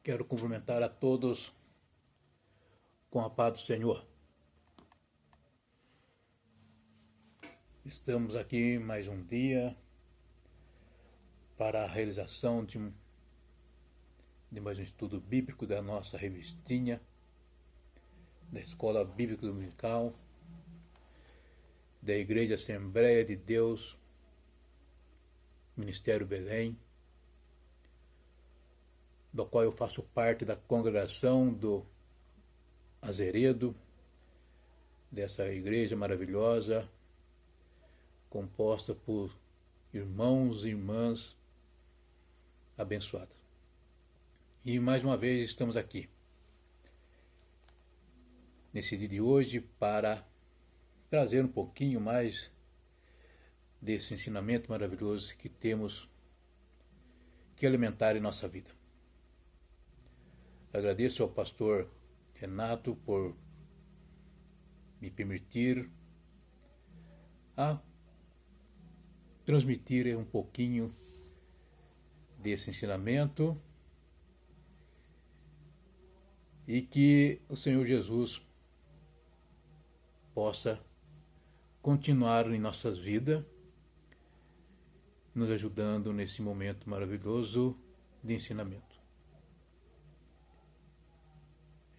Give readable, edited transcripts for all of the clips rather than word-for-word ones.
Quero cumprimentar a todos com a paz do Senhor. Estamos aqui mais um dia para a realização de mais um estudo bíblico da nossa revistinha da Escola Bíblica Dominical da Igreja Assembleia de Deus, Ministério Belém, do qual eu faço parte da congregação do Azeredo, dessa igreja maravilhosa, composta por irmãos e irmãs abençoadas. E mais uma vez estamos aqui, nesse dia de hoje, para trazer um pouquinho mais desse ensinamento maravilhoso que temos que alimentar em nossa vida. Agradeço ao pastor Renato por me permitir a transmitir um pouquinho desse ensinamento e que o Senhor Jesus possa continuar em nossas vidas, nos ajudando nesse momento maravilhoso de ensinamento.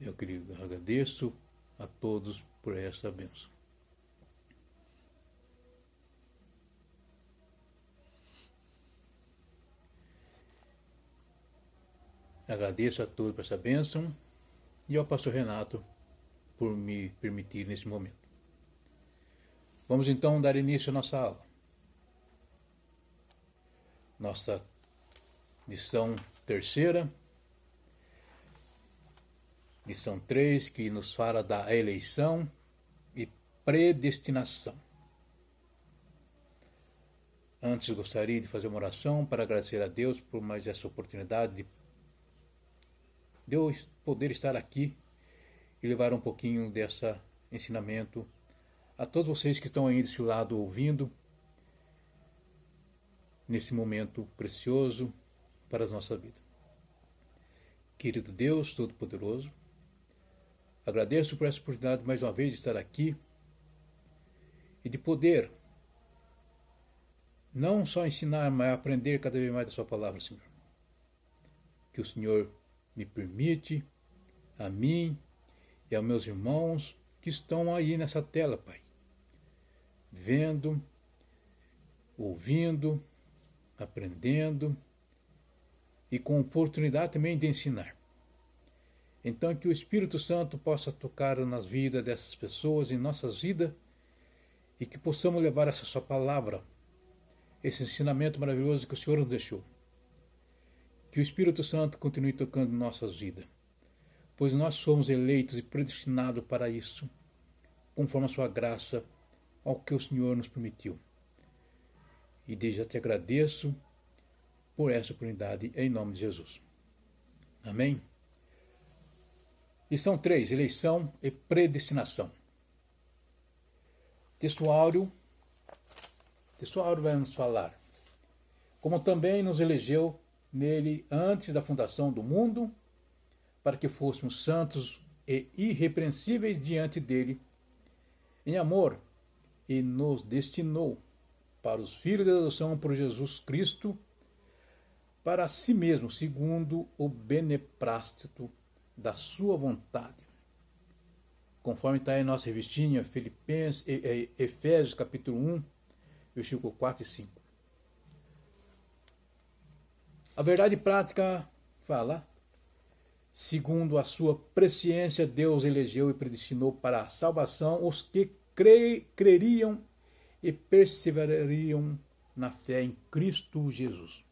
Eu querido, agradeço a todos por essa bênção. Agradeço a todos por essa bênção e ao pastor Renato por me permitir nesse momento. Vamos então dar início à nossa aula. Nossa lição terceira, lição 3, que nos fala da eleição e predestinação. Antes gostaria de fazer uma oração para agradecer a Deus por mais essa oportunidade de eu poder estar aqui e levar um pouquinho desse ensinamento a todos vocês que estão aí desse lado ouvindo, nesse momento precioso para a nossa vida. Querido Deus Todo-Poderoso, agradeço por essa oportunidade mais uma vez de estar aqui e de poder não só ensinar, mas aprender cada vez mais da sua palavra, Senhor. Que o Senhor me permite, a mim e aos meus irmãos que estão aí nessa tela, Pai, vendo, ouvindo, aprendendo e com oportunidade também de ensinar. Então que o Espírito Santo possa tocar nas vidas dessas pessoas, em nossas vidas, e que possamos levar essa sua palavra, esse ensinamento maravilhoso que o Senhor nos deixou. Que o Espírito Santo continue tocando em nossas vidas, pois nós somos eleitos e predestinados para isso, conforme a sua graça, ao que o Senhor nos permitiu. E desde já te agradeço por essa oportunidade, em nome de Jesus. Amém? Lição 3, eleição e predestinação. Texto áureo vai nos falar: como também nos elegeu nele antes da fundação do mundo, para que fôssemos santos e irrepreensíveis diante dele, em amor, e nos destinou para os filhos de adoção por Jesus Cristo, para si mesmo, segundo o beneplácito da sua vontade. Conforme está em nossa revistinha, Efésios capítulo 1, versículo 4 e 5. A verdade prática fala: segundo a sua presciência, Deus elegeu e predestinou para a salvação os que creriam e perseverariam na fé em Cristo Jesus.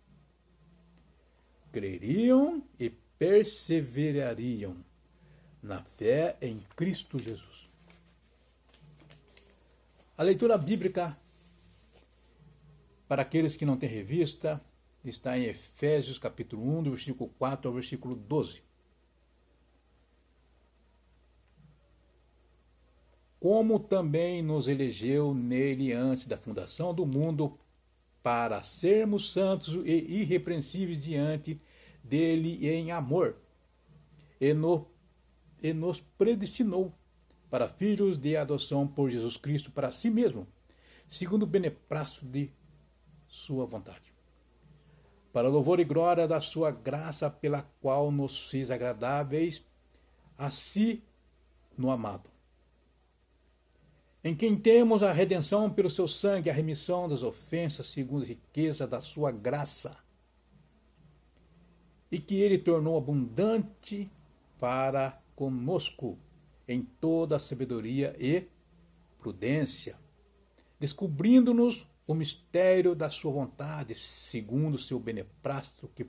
Creriam e perseverariam na fé em Cristo Jesus. A leitura bíblica, para aqueles que não têm revista, está em Efésios capítulo 1, do versículo 4 ao versículo 12. Como também nos elegeu nele antes da fundação do mundo, para sermos santos e irrepreensíveis diante dele em amor, e nos predestinou para filhos de adoção por Jesus Cristo para si mesmo, segundo o beneplácito de sua vontade, para louvor e glória da sua graça, pela qual nos fez agradáveis a si no amado, em quem temos a redenção pelo seu sangue, a remissão das ofensas, segundo a riqueza da sua graça, e que ele tornou abundante para conosco em toda a sabedoria e prudência, descobrindo-nos o mistério da sua vontade, segundo o seu beneplácito que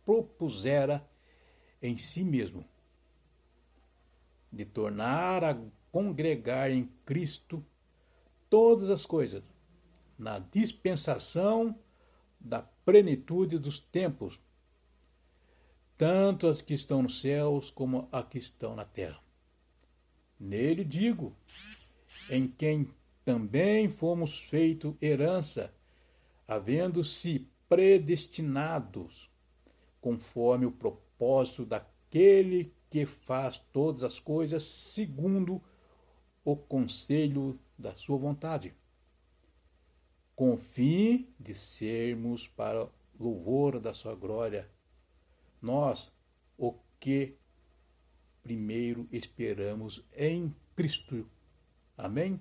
propusera em si mesmo, de tornar a congregar em Cristo todas as coisas, na dispensação da plenitude dos tempos, tanto as que estão nos céus como as que estão na terra. Nele digo, em quem também fomos feitos herança, havendo-se predestinados, conforme o propósito daquele que faz todas as coisas segundo o conselho da sua vontade, com o fim de sermos para louvor da sua glória, nós, o que primeiro esperamos em Cristo. Amém?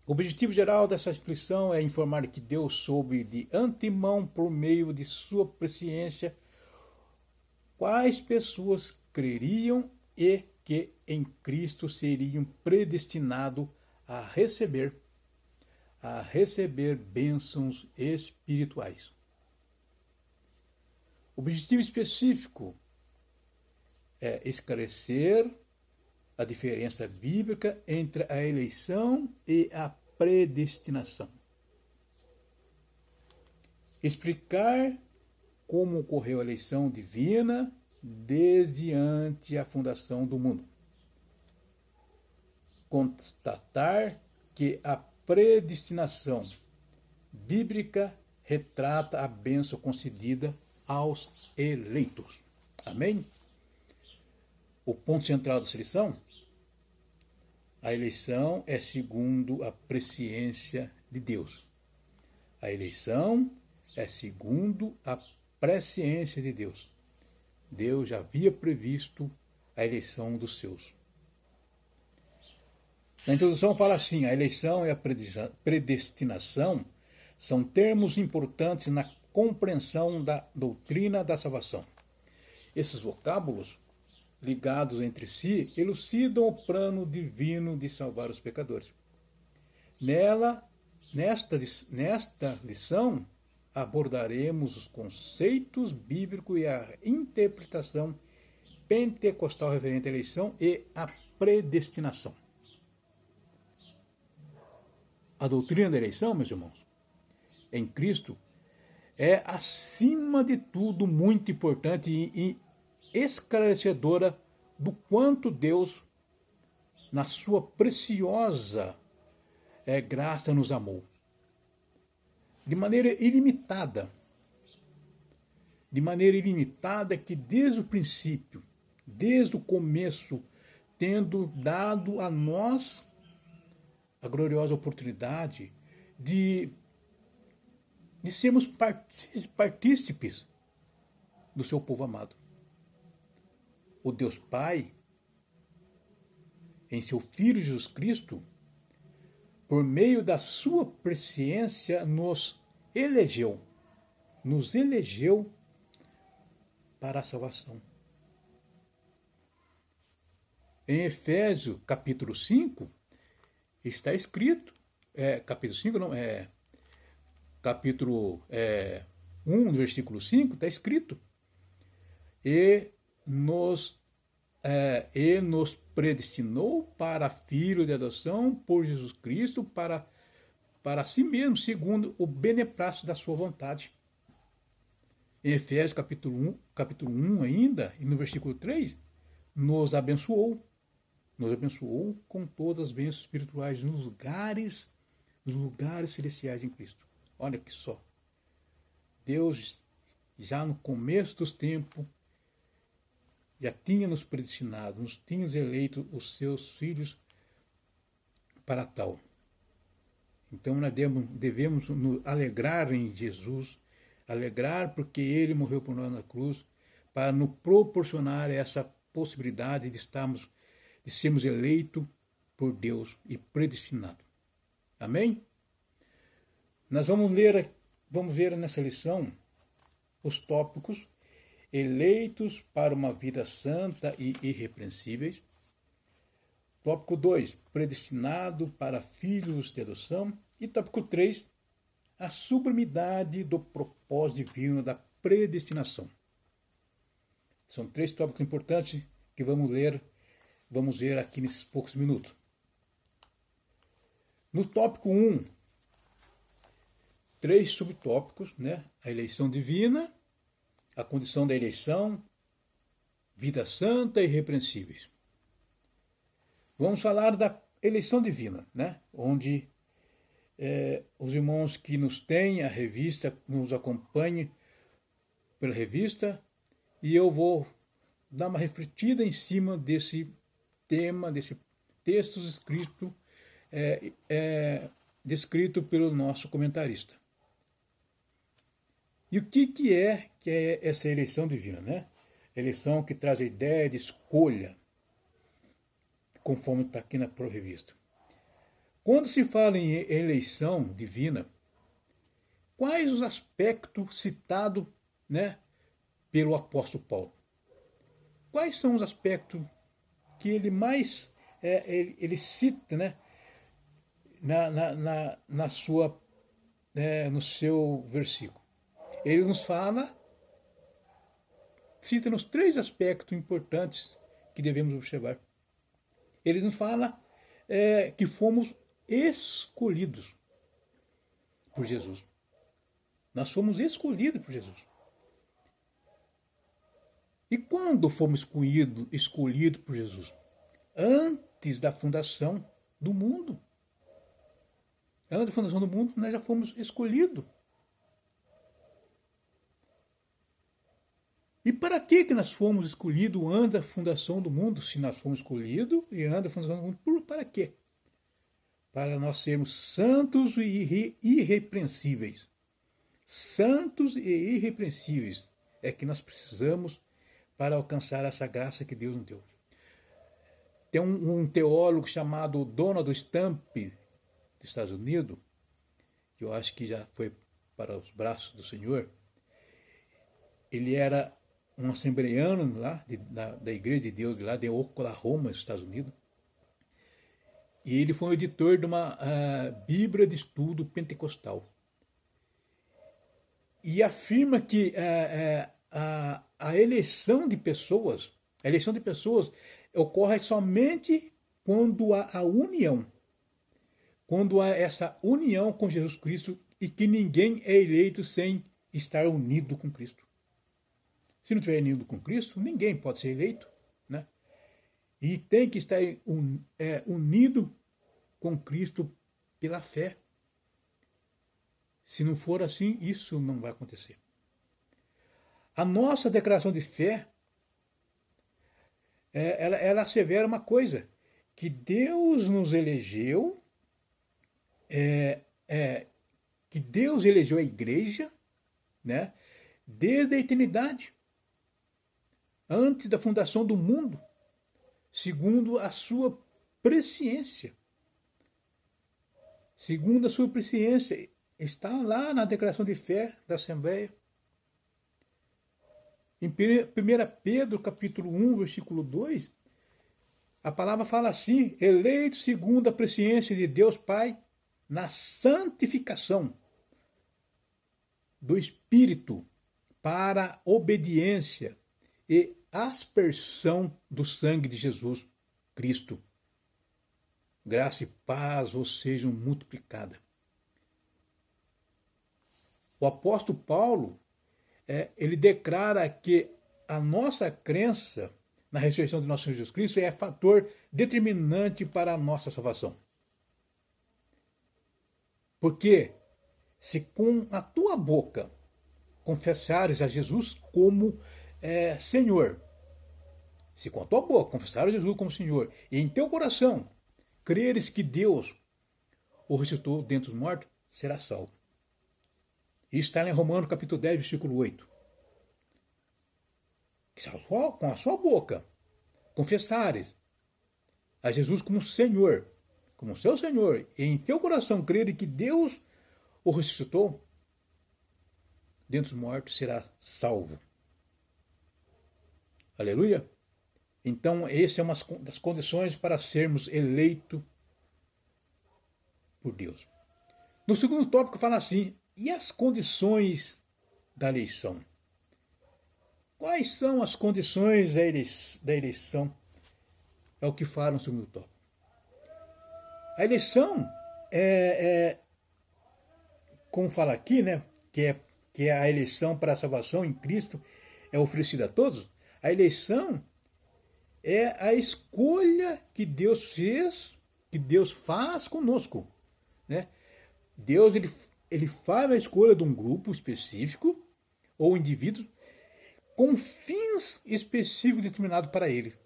O objetivo geral dessa lição é informar que Deus soube de antemão, por meio de sua presciência, quais pessoas creriam e que em Cristo seriam predestinados a receber bênçãos espirituais. O objetivo específico é esclarecer a diferença bíblica entre a eleição e a predestinação. Explicar como ocorreu a eleição divina desde antes a fundação do mundo. Constatar que a predestinação bíblica retrata a bênção concedida aos eleitos. Amém? O ponto central dessa lição: a eleição é segundo a presciência de Deus. A eleição é segundo a presciência de Deus. Deus já havia previsto a eleição dos seus. Na introdução fala assim: a eleição e a predestinação são termos importantes na compreensão da doutrina da salvação. Esses vocábulos, ligados entre si, elucidam o plano divino de salvar os pecadores. Nesta lição, abordaremos os conceitos bíblicos e a interpretação pentecostal referente à eleição e à predestinação. A doutrina da eleição, meus irmãos, em Cristo, é, acima de tudo, muito importante e esclarecedora do quanto Deus, na sua preciosa graça, nos amou. De maneira ilimitada, que desde o princípio, desde o começo, tendo dado a nós a gloriosa oportunidade de sermos partícipes do seu povo amado. O Deus Pai, em seu Filho Jesus Cristo, por meio da sua presciência, nos elegeu para a salvação. Em Efésios, capítulo 5, está escrito, capítulo 1, versículo 5, está escrito: e nos predestinou para filho de adoção por Jesus Cristo, para si mesmo, segundo o beneplácito da sua vontade. Em Efésios capítulo 1 ainda, e no versículo 3, nos abençoou com todas as bênçãos espirituais nos lugares celestiais em Cristo. Olha que só. Deus, já no começo dos tempos, já tinha nos predestinado, nos tinha eleito os seus filhos para tal. Então nós devemos nos alegrar em Jesus, alegrar porque Ele morreu por nós na cruz, para nos proporcionar essa possibilidade de sermos eleitos por Deus e predestinados. Amém? Nós vamos ver nessa lição os tópicos eleitos para uma vida santa e irrepreensíveis. Tópico 2, predestinado para filhos de adoção. E tópico 3, a sublimidade do propósito divino da predestinação. São 3 tópicos importantes que vamos ver aqui nesses poucos minutos. No tópico 1, 3 subtópicos, né? A eleição divina, a condição da eleição, vida santa e irrepreensíveis. Vamos falar da eleição divina, né? Onde os irmãos que nos têm a revista, nos acompanhem pela revista, e eu vou dar uma refletida em cima desse tema, desse texto descrito pelo nosso comentarista. E o que é essa eleição divina, né? Eleição que traz a ideia de escolha, conforme está aqui na revista. Quando se fala em eleição divina, quais os aspectos citados, né, pelo apóstolo Paulo? Quais são os aspectos que ele mais ele cita, né, no seu versículo? Ele nos cita-nos 3 aspectos importantes que devemos observar. Ele nos fala que fomos escolhidos por Jesus. Nós fomos escolhidos por Jesus. E quando fomos escolhidos por Jesus? Antes da fundação do mundo. Antes da fundação do mundo, nós já fomos escolhidos. E para que nós fomos escolhidos antes da fundação do mundo? Se nós fomos escolhidos e antes da fundação do mundo, para quê? Para nós sermos santos e irrepreensíveis. Santos e irrepreensíveis é que nós precisamos para alcançar essa graça que Deus nos deu. Tem um teólogo chamado Donald Stamp, dos Estados Unidos, que eu acho que já foi para os braços do Senhor. Ele era um assembleiano lá, da Igreja de Deus, lá de Oklahoma, Estados Unidos. E ele foi o editor de uma Bíblia de Estudo Pentecostal. E afirma que a eleição de pessoas ocorre somente quando há a união. Quando há essa união com Jesus Cristo e que ninguém é eleito sem estar unido com Cristo. Se não estiver unido com Cristo, ninguém pode ser eleito, né? E tem que estar unido com Cristo pela fé. Se não for assim, isso não vai acontecer. A nossa declaração de fé, ela assevera uma coisa, que Deus nos elegeu, que Deus elegeu a igreja, né, desde a eternidade, antes da fundação do mundo, segundo a sua presciência. Segundo a sua presciência, está lá na declaração de fé da Assembleia. Em 1 Pedro, capítulo 1, versículo 2, a palavra fala assim: eleito segundo a presciência de Deus Pai, na santificação do Espírito, para a obediência e aspersão do sangue de Jesus Cristo. Graça e paz vos sejam multiplicadas. O apóstolo Paulo, ele declara que a nossa crença na ressurreição de nosso Senhor Jesus Cristo é fator determinante para a nossa salvação. Porque se com a tua boca confessares a Jesus como Senhor, Se com a tua boca confessares Jesus como Senhor, e em teu coração creres que Deus o ressuscitou dentre os mortos, será salvo. Isso está em Romanos capítulo 10, versículo 8. Que se com a sua boca confessares a Jesus como Senhor, como seu Senhor, e em teu coração creres que Deus o ressuscitou dentre os mortos, será salvo. Aleluia? Então, essa é uma das condições para sermos eleitos por Deus. No segundo tópico fala assim, e as condições da eleição? Quais são as condições da eleição? É o que fala no segundo tópico. A eleição como fala aqui, né, que é a eleição para a salvação em Cristo é oferecida a todos. A eleição é a escolha que Deus fez, que Deus faz conosco, né? Deus ele faz a escolha de um grupo específico ou indivíduo com fins específicos determinados para ele,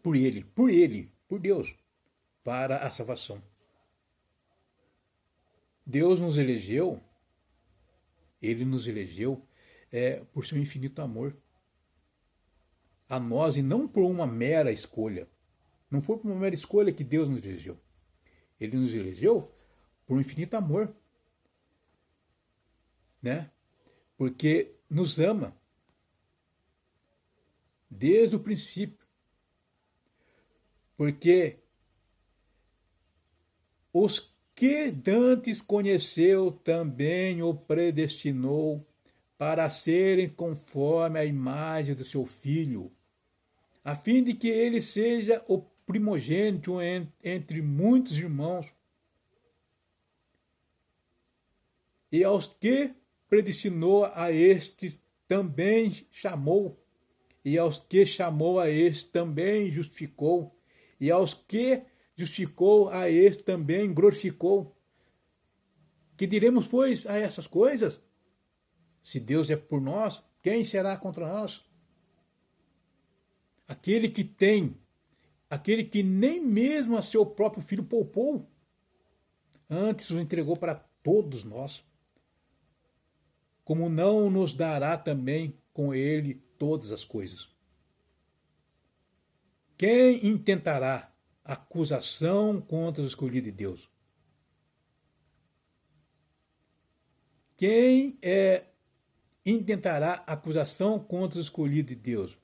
por Deus, para a salvação. Deus nos elegeu, Ele nos elegeu por seu infinito amor a nós e não por uma mera escolha. Não foi por uma mera escolha que Deus nos elegeu. Ele nos elegeu por um infinito amor, né? Porque nos ama desde o princípio. Porque os que dantes conheceu também o predestinou para serem conforme a imagem do seu Filho, a fim de que ele seja o primogênito entre muitos irmãos. E aos que predestinou a estes também chamou, e aos que chamou a estes também justificou, e aos que justificou a este também glorificou. Que diremos, pois, a essas coisas? Se Deus é por nós, quem será contra nós? Aquele que nem mesmo a seu próprio filho poupou, antes o entregou para todos nós, como não nos dará também com ele todas as coisas? Quem intentará acusação contra os escolhidos de Deus? Quem intentará acusação contra os escolhidos de Deus?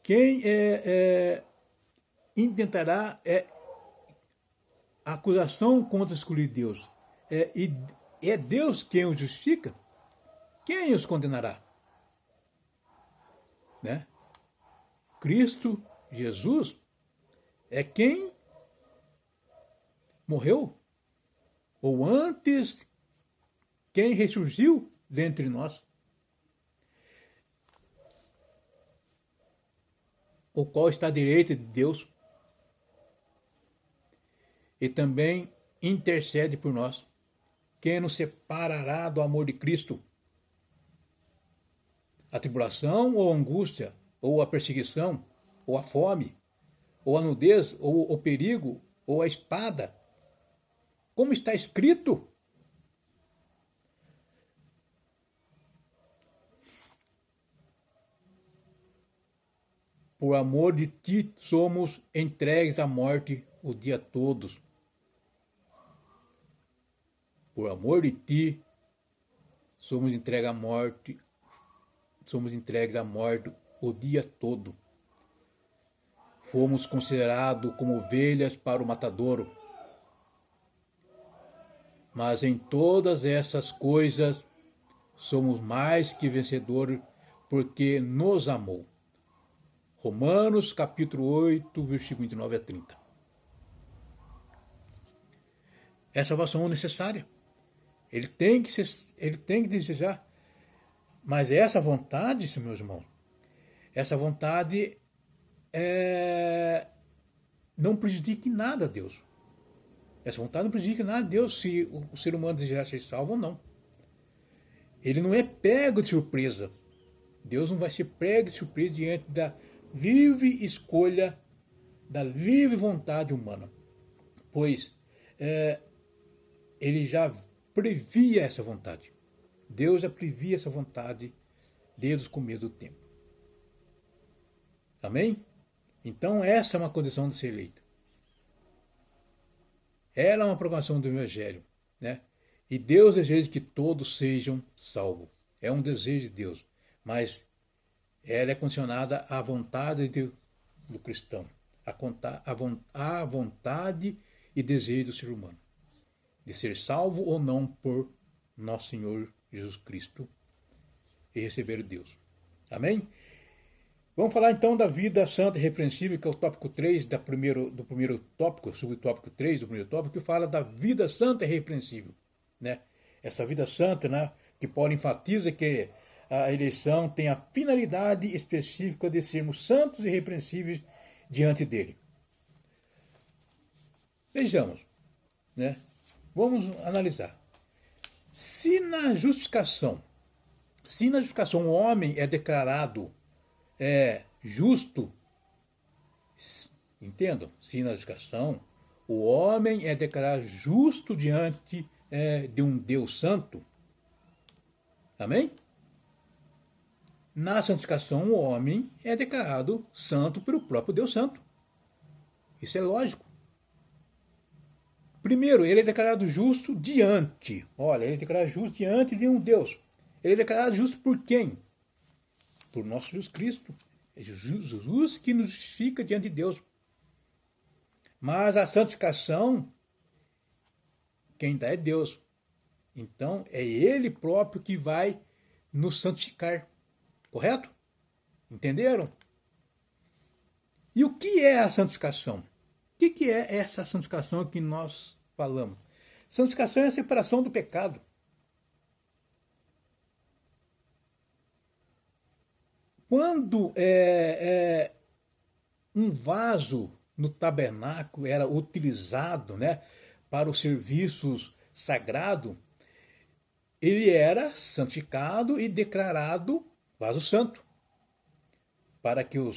Quem intentará acusação contra os escolhidos de Deus? É Deus quem os justifica? Quem os condenará? Né? Cristo Jesus é quem morreu, ou antes, quem ressurgiu dentre nós, o qual está à direita de Deus, e também intercede por nós. Quem nos separará do amor de Cristo? A tribulação ou a angústia, ou a perseguição, ou a fome, ou a nudez, ou o perigo, ou a espada? Como está escrito? Por amor de ti somos entregues à morte o dia todo. Por amor de ti somos entregues à morte o dia todo. Fomos considerados como ovelhas para o matadouro. Mas em todas essas coisas somos mais que vencedores, porque nos amou. Romanos capítulo 8, versículo 29 a 30. É salvação necessária. Ele tem que desejar. Mas essa vontade, meus irmãos, essa vontade não prejudica em nada a Deus. Essa vontade não prejudica nada a Deus se o ser humano desejar ser salvo ou não. Ele não é pego de surpresa. Deus não vai ser pego de surpresa diante da livre escolha, da livre vontade humana. Pois ele já previa essa vontade. Deus já previa essa vontade desde os começos do tempo. Amém? Então essa é uma condição de ser eleito. Ela é uma proclamação do Evangelho, né? E Deus deseja que todos sejam salvos. É um desejo de Deus, mas ela é condicionada à vontade do cristão, à vontade e desejo do ser humano, de ser salvo ou não por nosso Senhor Jesus Cristo e receber Deus. Amém? Vamos falar então da vida santa e repreensível, que é o tópico 3 do primeiro tópico, subtópico 3 do primeiro tópico, que fala da vida santa e repreensível. Né? Essa vida santa, né, que Paulo enfatiza que a eleição tem a finalidade específica de sermos santos e repreensíveis diante dele. Vejamos, né? Vamos analisar. Se na justificação o homem é declarado justo, entendam, se na justificação o homem é declarado justo diante de um Deus santo, amém? Na santificação o homem é declarado santo pelo próprio Deus santo. Isso é lógico. Primeiro, ele é declarado justo diante. Olha, ele é declarado justo diante de um Deus. Ele é declarado justo por quem? Por nosso Jesus Cristo. É Jesus que nos justifica diante de Deus. Mas a santificação, quem dá é Deus. Então, é Ele próprio que vai nos santificar. Correto? Entenderam? E o que é a santificação? O que é essa santificação que nós falamos? Santificação é a separação do pecado. Quando um vaso no tabernáculo era utilizado, né, para os serviços sagrados, ele era santificado e declarado vaso santo, para que o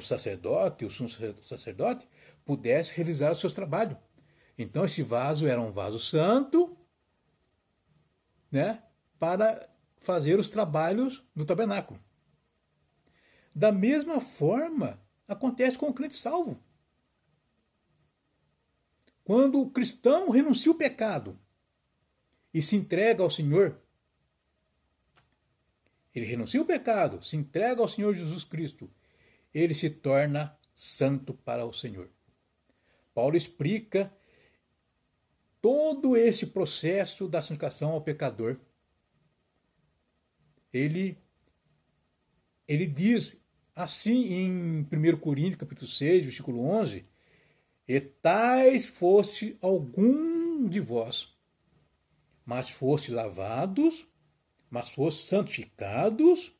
sacerdote, o sumo sacerdote, pudesse realizar os seus trabalhos. Então esse vaso era um vaso santo, né, para fazer os trabalhos do tabernáculo. Da mesma forma, acontece com o crente salvo. Quando o cristão renuncia o pecado e se entrega ao Senhor, ele renuncia o pecado, se entrega ao Senhor Jesus Cristo, ele se torna santo para o Senhor. Paulo explica todo esse processo da santificação ao pecador. Ele diz assim em 1 Coríntios, capítulo 6, versículo 11, e tais fosse algum de vós, mas fosse lavados, mas fosse santificados,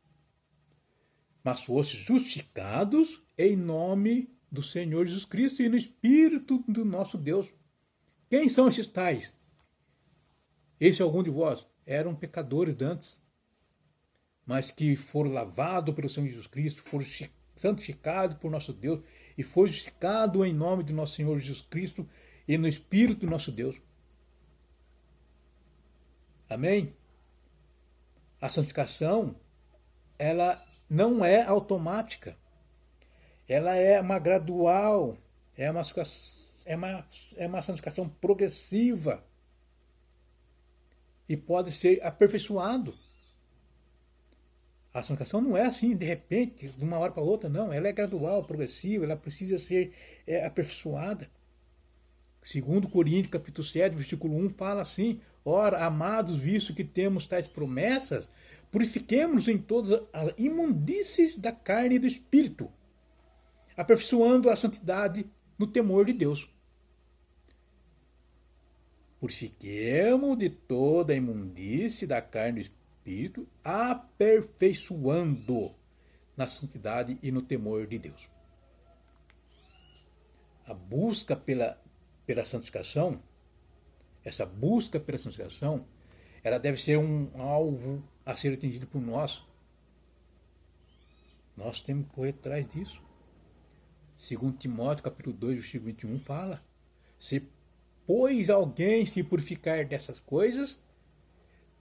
mas fosse justificados em nome do Senhor Jesus Cristo e no Espírito do nosso Deus. Quem são esses tais? Esse algum de vós eram pecadores antes, mas que foram lavados pelo Senhor Jesus Cristo, foram santificados por nosso Deus e foram justificados em nome do nosso Senhor Jesus Cristo e no Espírito do nosso Deus. Amém? A santificação, ela não é automática. Ela é uma gradual, é uma santificação progressiva e pode ser aperfeiçoado. A santificação não é assim, de repente, de uma hora para outra, não. Ela é gradual, progressiva, ela precisa ser aperfeiçoada. Segundo Coríntios, capítulo 7, versículo 1, fala assim: ora, amados, visto que temos tais promessas, purifiquemo-nos em todas as imundícies da carne e do espírito, aperfeiçoando a santidade no temor de Deus. Purifiquemo de toda a imundície da carne e do espírito, aperfeiçoando na santidade e no temor de Deus. A busca pela pela santificação, essa busca pela santificação, ela deve ser um alvo a ser atingido por nós. Nós temos que correr atrás disso. Segundo Timóteo, capítulo 2, versículo 21, fala: se, pois, alguém se purificar dessas coisas,